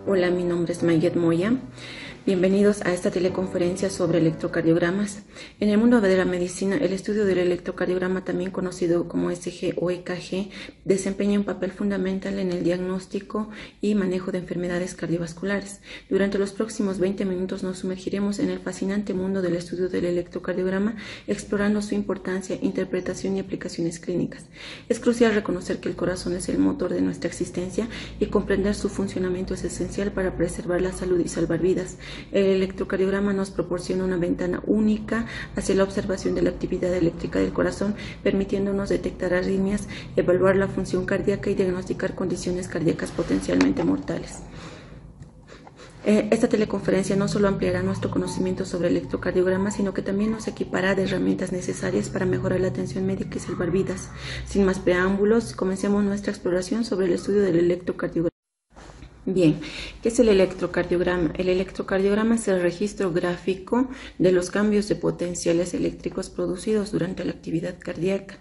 Hola, mi nombre es Mayet Moya. Bienvenidos a esta teleconferencia sobre electrocardiogramas. En el mundo de la medicina, el estudio del electrocardiograma, también conocido como ECG o EKG, desempeña un papel fundamental en el diagnóstico y manejo de enfermedades cardiovasculares. Durante los próximos 20 minutos nos sumergiremos en el fascinante mundo del estudio del electrocardiograma, explorando su importancia, interpretación y aplicaciones clínicas. Es crucial reconocer que el corazón es el motor de nuestra existencia y comprender su funcionamiento es esencial para preservar la salud y salvar vidas. El electrocardiograma nos proporciona una ventana única hacia la observación de la actividad eléctrica del corazón, permitiéndonos detectar arritmias, evaluar la función cardíaca y diagnosticar condiciones cardíacas potencialmente mortales. Esta teleconferencia no solo ampliará nuestro conocimiento sobre el electrocardiograma, sino que también nos equipará de herramientas necesarias para mejorar la atención médica y salvar vidas. Sin más preámbulos, comencemos nuestra exploración sobre el estudio del electrocardiograma. Bien, ¿qué es el electrocardiograma? El electrocardiograma es el registro gráfico de los cambios de potenciales eléctricos producidos durante la actividad cardíaca.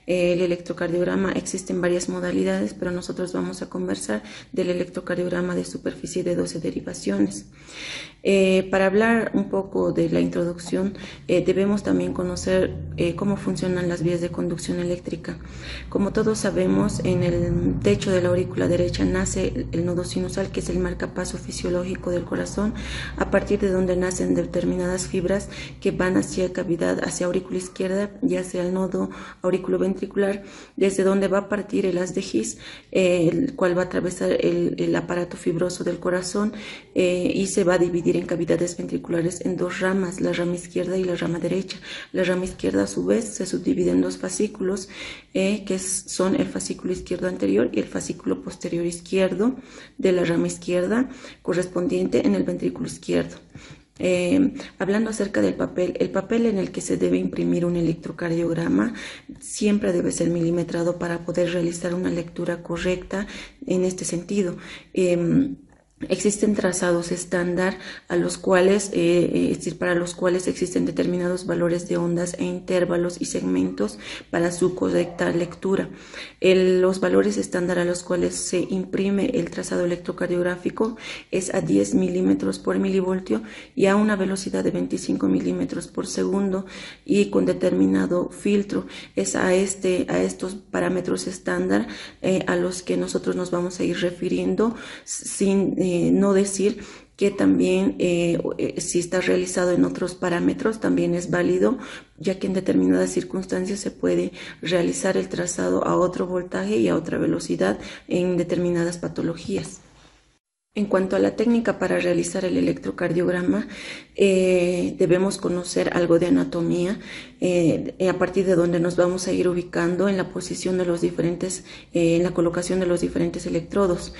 El electrocardiograma existe en varias modalidades, pero nosotros vamos a conversar del electrocardiograma de superficie de 12 derivaciones. Para hablar un poco de la introducción, debemos también conocer cómo funcionan las vías de conducción eléctrica. Como todos sabemos, en el techo de la aurícula derecha nace el nodo sinusal, que es el marcapaso fisiológico del corazón, a partir de donde nacen determinadas fibras que van hacia cavidad, hacia aurícula izquierda, ya sea el nodo auriculoventricular, desde donde va a partir el haz de His, el cual va a atravesar el aparato fibroso del corazón y se va a dividir en cavidades ventriculares en dos ramas, la rama izquierda y la rama derecha. La rama izquierda, a su vez, se subdivide en dos fascículos, son el fascículo izquierdo anterior y el fascículo posterior izquierdo de la rama izquierda, correspondiente en el ventrículo izquierdo. Hablando acerca del papel, el papel en el que se debe imprimir un electrocardiograma siempre debe ser milimetrado para poder realizar una lectura correcta en este sentido. Existen trazados estándar a los cuales, para los cuales existen determinados valores de ondas e intervalos y segmentos para su correcta lectura. Los valores estándar a los cuales se imprime el trazado electrocardiográfico es a 10 milímetros por milivoltio y a una velocidad de 25 milímetros por segundo y con determinado filtro. Es a estos parámetros estándar a los que nosotros nos vamos a ir refiriendo, sin no decir que también si está realizado en otros parámetros también es válido, ya que en determinadas circunstancias se puede realizar el trazado a otro voltaje y a otra velocidad en determinadas patologías. En cuanto a la técnica para realizar el electrocardiograma, debemos conocer algo de anatomía, a partir de donde nos vamos a ir ubicando en la posición de los diferentes, en la colocación de los diferentes electrodos.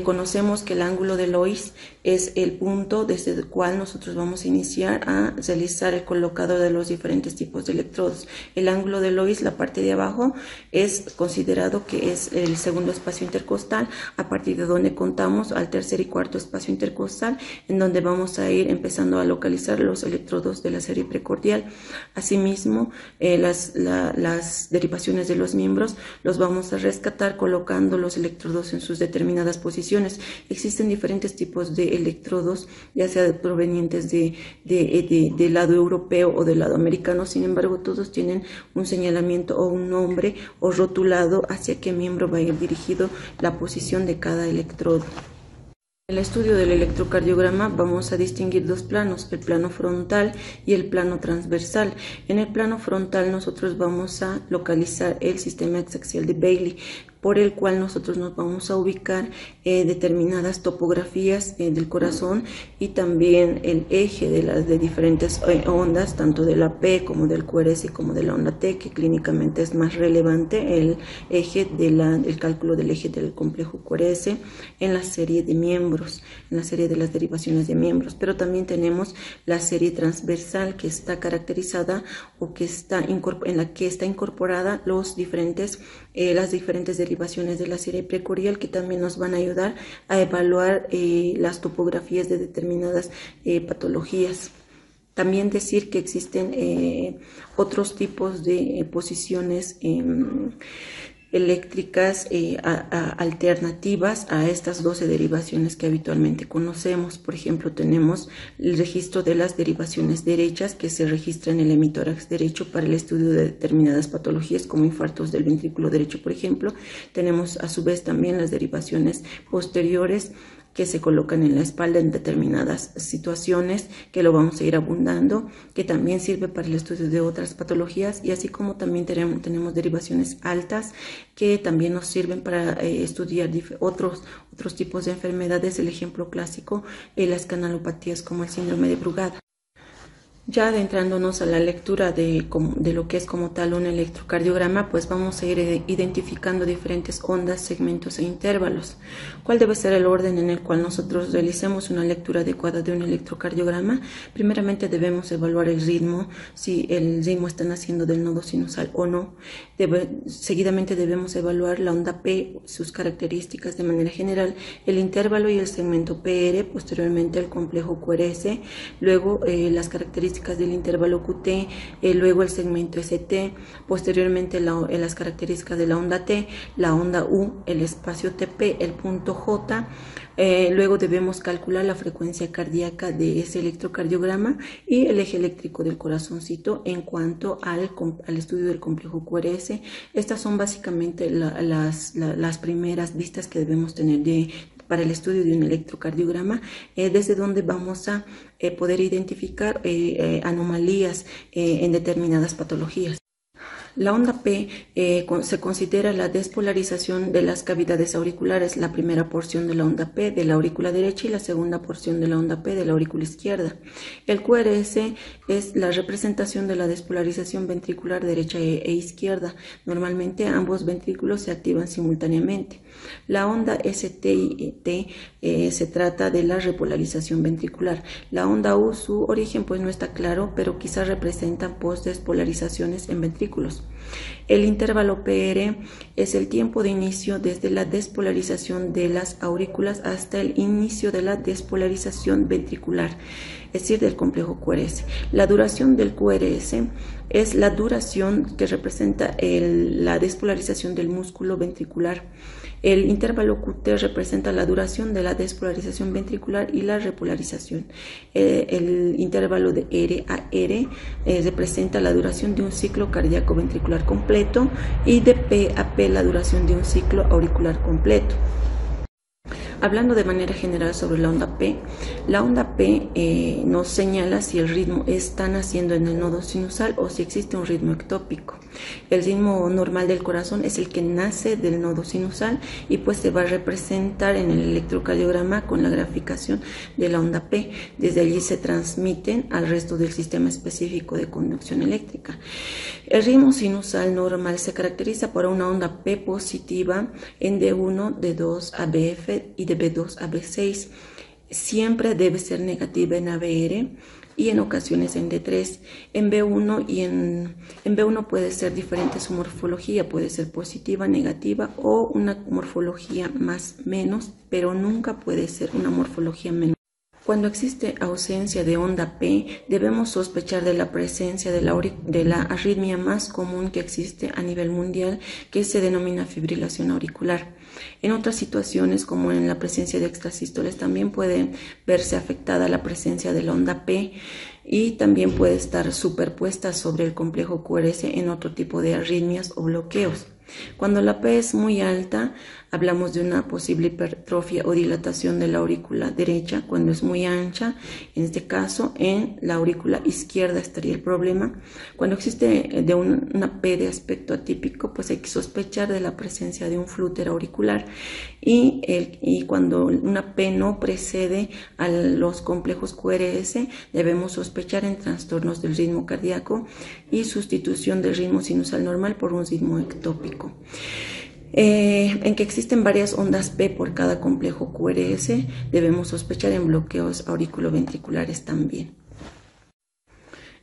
Conocemos que el ángulo de Lois es el punto desde el cual nosotros vamos a iniciar a realizar el colocado de los diferentes tipos de electrodos. El ángulo de Lois, la parte de abajo, es considerado que es el segundo espacio intercostal, a partir de donde contamos al tercer y cuarto espacio intercostal, en donde vamos a ir empezando a localizar los electrodos de la serie precordial. Asimismo, las derivaciones de los miembros los vamos a rescatar colocando los electrodos en sus determinadas posiciones. Existen diferentes tipos de electrodos, ya sea provenientes del lado europeo o del lado americano. Sin embargo, todos tienen un señalamiento o un nombre o rotulado hacia qué miembro va a ir dirigido la posición de cada electrodo. En el estudio del electrocardiograma vamos a distinguir dos planos, el plano frontal y el plano transversal. En el plano frontal nosotros vamos a localizar el sistema exaxial de Bailey, por el cual nosotros nos vamos a ubicar determinadas topografías del corazón y también el eje de diferentes ondas, tanto de la P como del QRS como de la onda T, que clínicamente es más relevante el eje el cálculo del eje del complejo QRS en la serie de miembros, en la serie de las derivaciones de miembros. Pero también tenemos la serie transversal, que está caracterizada o que en la que está incorporada las diferentes derivaciones de la serie precordial, que también nos van a ayudar a evaluar las topografías de determinadas patologías. También decir que existen otros tipos de posiciones eléctricas alternativas a estas 12 derivaciones que habitualmente conocemos. Por ejemplo, tenemos el registro de las derivaciones derechas que se registra en el hemitórax derecho para el estudio de determinadas patologías como infartos del ventrículo derecho, por ejemplo. Tenemos a su vez también las derivaciones posteriores que se colocan en la espalda en determinadas situaciones, que lo vamos a ir abundando, que también sirve para el estudio de otras patologías, y así como también tenemos derivaciones altas que también nos sirven para estudiar otros tipos de enfermedades. El ejemplo clásico, las canalopatías como el síndrome de Brugada. Ya adentrándonos a la lectura de lo que es como tal un electrocardiograma, pues vamos a ir identificando diferentes ondas, segmentos e intervalos. ¿Cuál debe ser el orden en el cual nosotros realicemos una lectura adecuada de un electrocardiograma? Primeramente debemos evaluar el ritmo, si el ritmo está naciendo del nodo sinusal o no. Seguidamente debemos evaluar la onda P, sus características de manera general, el intervalo y el segmento PR, posteriormente el complejo QRS, luego las características del intervalo QT, luego el segmento ST, posteriormente las características de la onda T, la onda U, el espacio TP, el punto J. Luego debemos calcular la frecuencia cardíaca de ese electrocardiograma y el eje eléctrico del corazoncito en cuanto al estudio del complejo QRS. Estas son básicamente las primeras vistas que debemos tener para el estudio de un electrocardiograma, desde donde vamos a poder identificar anomalías en determinadas patologías. La onda P se considera la despolarización de las cavidades auriculares, la primera porción de la onda P de la aurícula derecha y la segunda porción de la onda P de la aurícula izquierda. El QRS es la representación de la despolarización ventricular derecha e izquierda. Normalmente ambos ventrículos se activan simultáneamente. La onda ST se trata de la repolarización ventricular. La onda U, su origen pues no está claro, pero quizás representan postdespolarizaciones en ventrículos. El intervalo PR es el tiempo de inicio desde la despolarización de las aurículas hasta el inicio de la despolarización ventricular, es decir, del complejo QRS. La duración del QRS es la duración que representa la despolarización del músculo ventricular. El intervalo QT representa la duración de la despolarización ventricular y la repolarización. El intervalo de R a R representa la duración de un ciclo cardíaco ventricular completo, y de P a P la duración de un ciclo auricular completo. Hablando de manera general sobre la onda P nos señala si el ritmo está naciendo en el nodo sinusal o si existe un ritmo ectópico. El ritmo normal del corazón es el que nace del nodo sinusal y pues se va a representar en el electrocardiograma con la graficación de la onda P. Desde allí se transmiten al resto del sistema específico de conducción eléctrica. El ritmo sinusal normal se caracteriza por una onda P positiva en D1, D2 a BF y de B2 a B6. Siempre debe ser negativa en ABR y en ocasiones en D3. En B1 en B1 puede ser diferente su morfología, puede ser positiva, negativa o una morfología más menos, pero nunca puede ser una morfología menos. Cuando existe ausencia de onda P, debemos sospechar de la presencia de la arritmia más común que existe a nivel mundial, que se denomina fibrilación auricular. En otras situaciones, como en la presencia de extrasístoles, también puede verse afectada la presencia de la onda P y también puede estar superpuesta sobre el complejo QRS en otro tipo de arritmias o bloqueos. Cuando la P es muy alta, hablamos de una posible hipertrofia o dilatación de la aurícula derecha. Cuando es muy ancha, en este caso en la aurícula izquierda estaría el problema. Cuando existe una P de aspecto atípico, pues hay que sospechar de la presencia de un flúter auricular, y cuando una P no precede a los complejos QRS, debemos sospechar en trastornos del ritmo cardíaco y sustitución del ritmo sinusal normal por un ritmo ectópico. En que existen varias ondas P por cada complejo QRS, debemos sospechar en bloqueos auriculoventriculares también.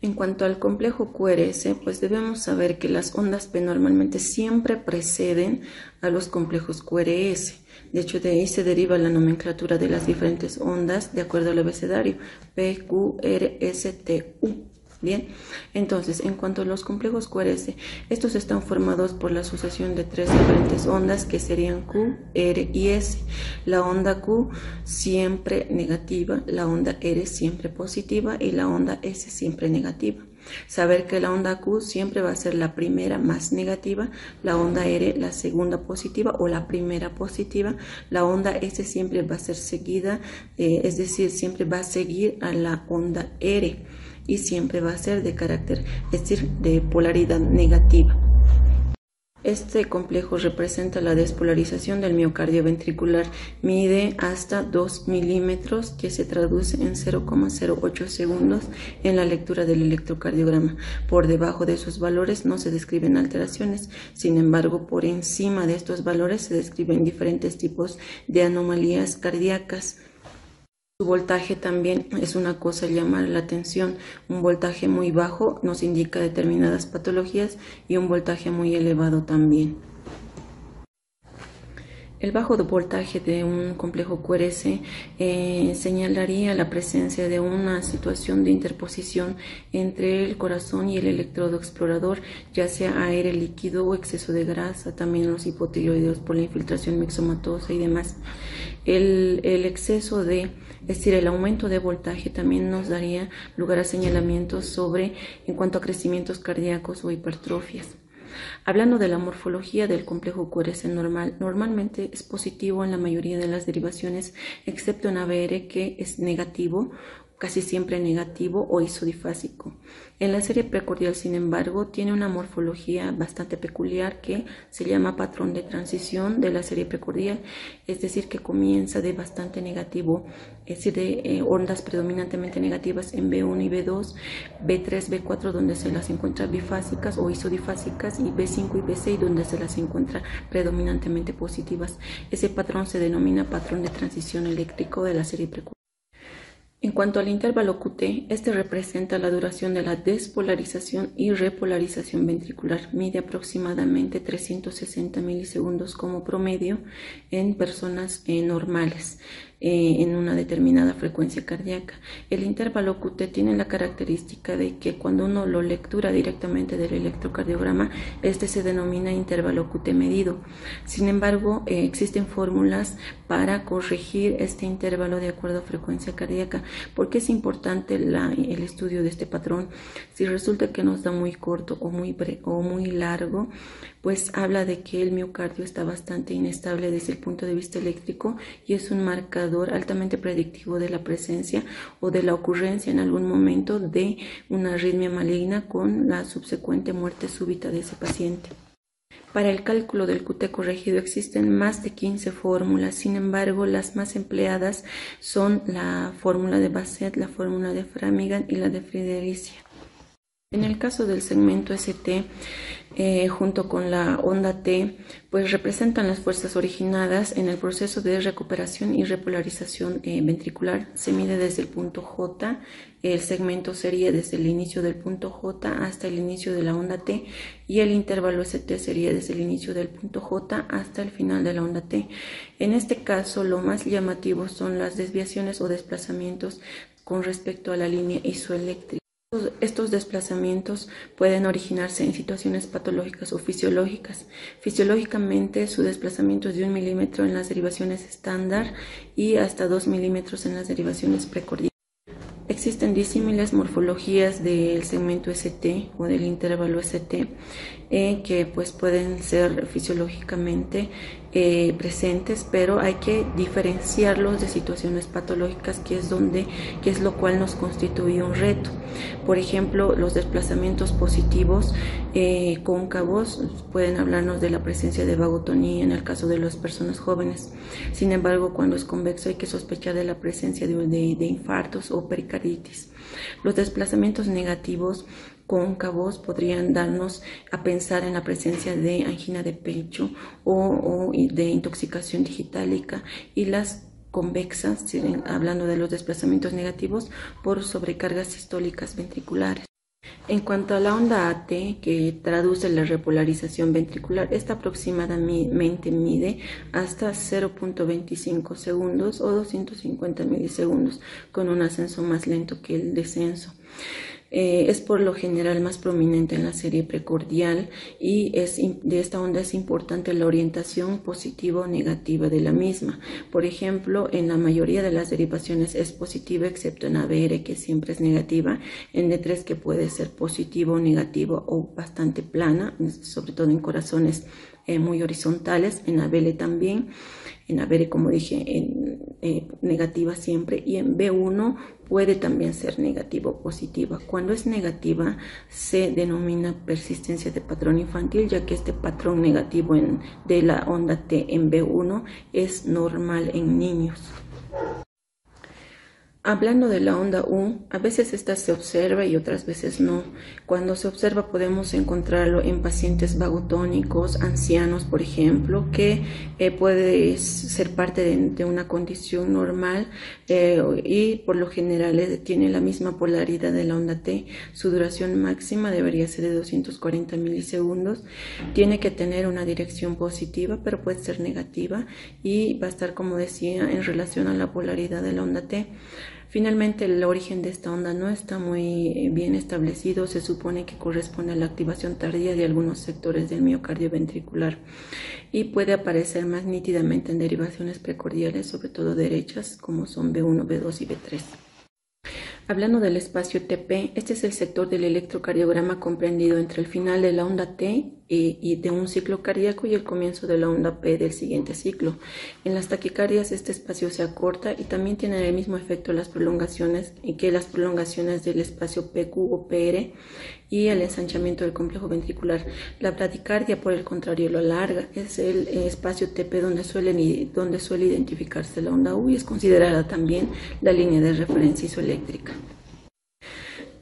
En cuanto al complejo QRS, pues debemos saber que las ondas P normalmente siempre preceden a los complejos QRS. De hecho, de ahí se deriva la nomenclatura de las diferentes ondas de acuerdo al abecedario P, Q, R, S, T, U. Bien, entonces, en cuanto a los complejos QRS, estos están formados por la asociación de tres diferentes ondas que serían Q, R y S. La onda Q siempre negativa, la onda R siempre positiva y la onda S siempre negativa. Saber que la onda Q siempre va a ser la primera más negativa, la onda R la segunda positiva o la primera positiva, la onda S siempre va a ser seguida, es decir, siempre va a seguir a la onda R y siempre va a ser de carácter, es decir, de polaridad negativa. Este complejo representa la despolarización del miocardio ventricular, mide hasta 2 milímetros, que se traduce en 0,08 segundos en la lectura del electrocardiograma. Por debajo de esos valores no se describen alteraciones, sin embargo, por encima de estos valores se describen diferentes tipos de anomalías cardíacas. Su voltaje también es una cosa llamar la atención. Un voltaje muy bajo nos indica determinadas patologías y un voltaje muy elevado también. El bajo voltaje de un complejo QRS señalaría la presencia de una situación de interposición entre el corazón y el electrodo explorador, ya sea aire líquido o exceso de grasa, también los hipotiroideos por la infiltración mixomatosa y demás. El exceso es decir, el aumento de voltaje también nos daría lugar a señalamientos en cuanto a crecimientos cardíacos o hipertrofias. Hablando de la morfología del complejo QRS normalmente es positivo en la mayoría de las derivaciones, excepto en ABR, que es negativo, casi siempre negativo o isodifásico. En la serie precordial, sin embargo, tiene una morfología bastante peculiar que se llama patrón de transición de la serie precordial, es decir, que comienza de bastante negativo, es decir, de ondas predominantemente negativas en B1 y B2, B3, B4 donde se las encuentra bifásicas o isodifásicas y B5 y B6 donde se las encuentra predominantemente positivas. Ese patrón se denomina patrón de transición eléctrico de la serie precordial. En cuanto al intervalo QT, este representa la duración de la despolarización y repolarización ventricular. Mide aproximadamente 360 milisegundos como promedio en personas normales en una determinada frecuencia cardíaca. El intervalo QT tiene la característica de que cuando uno lo lectura directamente del electrocardiograma, este se denomina intervalo QT medido. Sin embargo, existen fórmulas para corregir este intervalo de acuerdo a frecuencia cardíaca. ¿Por qué es importante el estudio de este patrón? Si resulta que nos da muy corto o muy largo, pues habla de que el miocardio está bastante inestable desde el punto de vista eléctrico y es un marcador altamente predictivo de la presencia o de la ocurrencia en algún momento de una arritmia maligna con la subsecuente muerte súbita de ese paciente. Para el cálculo del QT corregido existen más de 15 fórmulas, sin embargo las más empleadas son la fórmula de Bassett, la fórmula de Framingham y la de Friedericia. En el caso del segmento ST, junto con la onda T, pues representan las fuerzas originadas en el proceso de recuperación y repolarización ventricular. Se mide desde el punto J, el segmento sería desde el inicio del punto J hasta el inicio de la onda T y el intervalo ST sería desde el inicio del punto J hasta el final de la onda T. En este caso, lo más llamativo son las desviaciones o desplazamientos con respecto a la línea isoeléctrica. Estos desplazamientos pueden originarse en situaciones patológicas o fisiológicas. Fisiológicamente, su desplazamiento es de 1 milímetro en las derivaciones estándar y hasta 2 milímetros en las derivaciones precordiales. Existen disímiles morfologías del segmento ST o del intervalo ST que pues pueden ser fisiológicamente presentes, pero hay que diferenciarlos de situaciones patológicas, que es lo cual nos constituye un reto. Por ejemplo, los desplazamientos positivos cóncavos pueden hablarnos de la presencia de vagotonía en el caso de las personas jóvenes. Sin embargo, cuando es convexo hay que sospechar de la presencia de infartos o pericarditis. Los desplazamientos negativos cóncavos podrían darnos a pensar en la presencia de angina de pecho o de intoxicación digitálica, y las convexas, hablando de los desplazamientos negativos, por sobrecargas sistólicas ventriculares. En cuanto a la onda AT, que traduce la repolarización ventricular, esta aproximadamente mide hasta 0.25 segundos o 250 milisegundos, con un ascenso más lento que el descenso. Es por lo general más prominente en la serie precordial y de esta onda es importante la orientación positiva o negativa de la misma. Por ejemplo, en la mayoría de las derivaciones es positiva, excepto en ABR, que siempre es negativa, en D3, que puede ser positiva o negativa o bastante plana, sobre todo en corazones muy horizontales, en ABL también, en ABR, como dije, negativa siempre, y en B1 puede también ser negativa o positiva. Cuando es negativa se denomina persistencia de patrón infantil, ya que este patrón negativo de la onda T en B1 es normal en niños. Hablando de la onda U, a veces esta se observa y otras veces no. Cuando se observa podemos encontrarlo en pacientes vagotónicos, ancianos, por ejemplo, que puede ser parte de una condición normal y por lo general tiene la misma polaridad de la onda T. Su duración máxima debería ser de 240 milisegundos. Tiene que tener una dirección positiva, pero puede ser negativa y va a estar, como decía, en relación a la polaridad de la onda T. Finalmente, el origen de esta onda no está muy bien establecido. Se supone que corresponde a la activación tardía de algunos sectores del miocardio ventricular y puede aparecer más nítidamente en derivaciones precordiales, sobre todo derechas, como son B1, B2 y B3. Hablando del espacio TP, este es el sector del electrocardiograma comprendido entre el final de la onda T y de un ciclo cardíaco y el comienzo de la onda P del siguiente ciclo. En las taquicardias este espacio se acorta y también tienen el mismo efecto las prolongaciones del espacio PQ o PR y el ensanchamiento del complejo ventricular. La bradicardia, por el contrario, lo alarga. Es el espacio TP donde suele identificarse la onda U y es considerada también la línea de referencia isoeléctrica.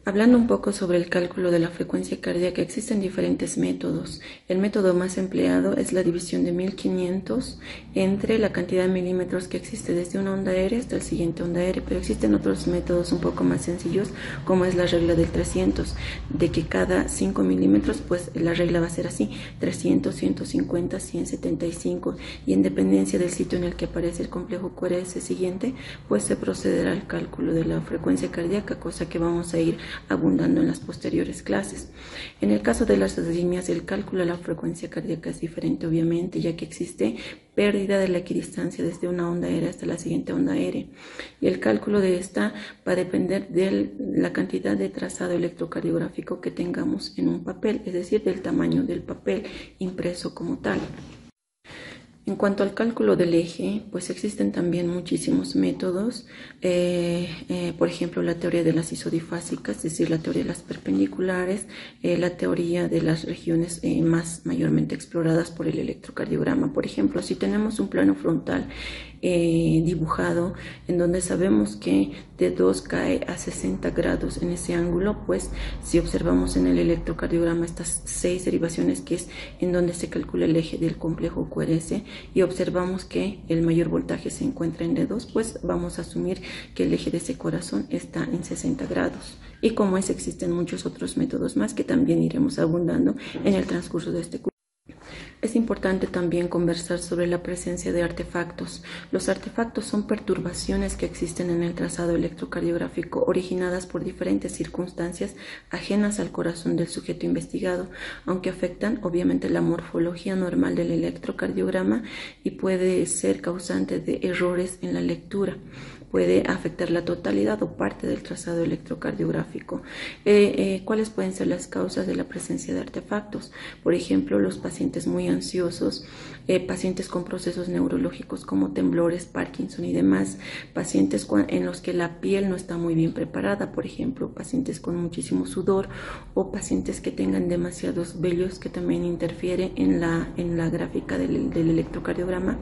Hablando un poco sobre el cálculo de la frecuencia cardíaca, existen diferentes métodos. El método más empleado es la división de 1500 entre la cantidad de milímetros que existe desde una onda aérea hasta el siguiente onda aérea, pero existen otros métodos un poco más sencillos, como es la regla del 300, de que cada 5 milímetros, pues la regla va a ser así, 300, 150, 175, y en dependencia del sitio en el que aparece el complejo QRS siguiente, pues se procederá al cálculo de la frecuencia cardíaca, cosa que vamos a ir abundando en las posteriores clases. En el caso de las arritmias, el cálculo de la frecuencia cardíaca es diferente, obviamente, ya que existe pérdida de la equidistancia desde una onda aérea hasta la siguiente onda aérea, y el cálculo de esta va a depender de la cantidad de trazado electrocardiográfico que tengamos en un papel, es decir, del tamaño del papel impreso como tal. En cuanto al cálculo del eje, pues existen también muchísimos métodos, por ejemplo la teoría de las isodifásicas, es decir, la teoría de las perpendiculares, la teoría de las regiones mayormente exploradas por el electrocardiograma. Por ejemplo, si tenemos un plano frontal dibujado en donde sabemos que D2 cae a 60 grados en ese ángulo, pues si observamos en el electrocardiograma estas 6 derivaciones, que es en donde se calcula el eje del complejo QRS, y observamos que el mayor voltaje se encuentra en D2, pues vamos a asumir que el eje de ese corazón está en 60 grados. Y como es, existen muchos otros métodos más que también iremos abundando en el transcurso de este curso. Es importante también conversar sobre la presencia de artefactos. Los artefactos son perturbaciones que existen en el trazado electrocardiográfico originadas por diferentes circunstancias ajenas al corazón del sujeto investigado, aunque afectan obviamente la morfología normal del electrocardiograma y puede ser causante de errores en la lectura. Puede afectar la totalidad o parte del trazado electrocardiográfico. ¿Cuáles pueden ser las causas de la presencia de artefactos? Por ejemplo, los pacientes muy ansiosos, pacientes con procesos neurológicos como temblores, Parkinson y demás, pacientes en los que la piel no está muy bien preparada, por ejemplo, pacientes con muchísimo sudor o pacientes que tengan demasiados vellos, que también interfiere en la gráfica del electrocardiograma,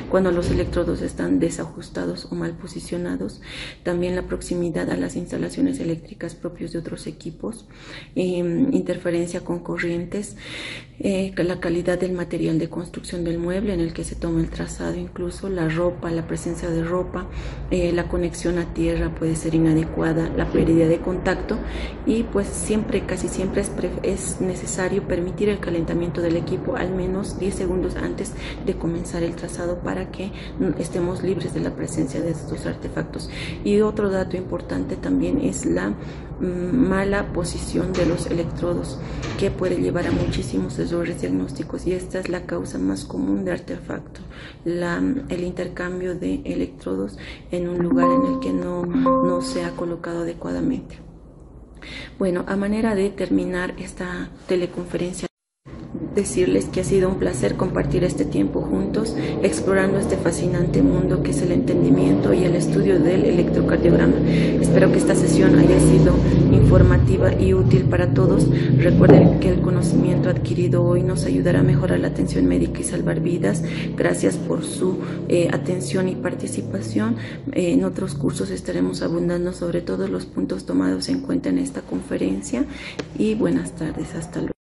cuando los electrodos están desajustados o mal posicionados. También la proximidad a las instalaciones eléctricas propios de otros equipos, interferencia con corrientes, la calidad del material de construcción del mueble en el que se toma el trazado, incluso la ropa, la presencia de ropa, la conexión a tierra puede ser inadecuada, la pérdida de contacto, y pues casi siempre es necesario permitir el calentamiento del equipo al menos 10 segundos antes de comenzar el trazado para que estemos libres de la presencia de estos artefactos. artefactos. Y otro dato importante también es la mala posición de los electrodos, que puede llevar a muchísimos errores diagnósticos, y esta es la causa más común de artefacto, el intercambio de electrodos en un lugar en el que no se ha colocado adecuadamente. Bueno, a manera de terminar esta teleconferencia, decirles que ha sido un placer compartir este tiempo juntos, explorando este fascinante mundo que es el entendimiento y el estudio del electrocardiograma. Espero que esta sesión haya sido informativa y útil para todos. Recuerden que el conocimiento adquirido hoy nos ayudará a mejorar la atención médica y salvar vidas. Gracias por su atención y participación. En otros cursos estaremos abundando sobre todos los puntos tomados en cuenta en esta conferencia. Y buenas tardes, hasta luego.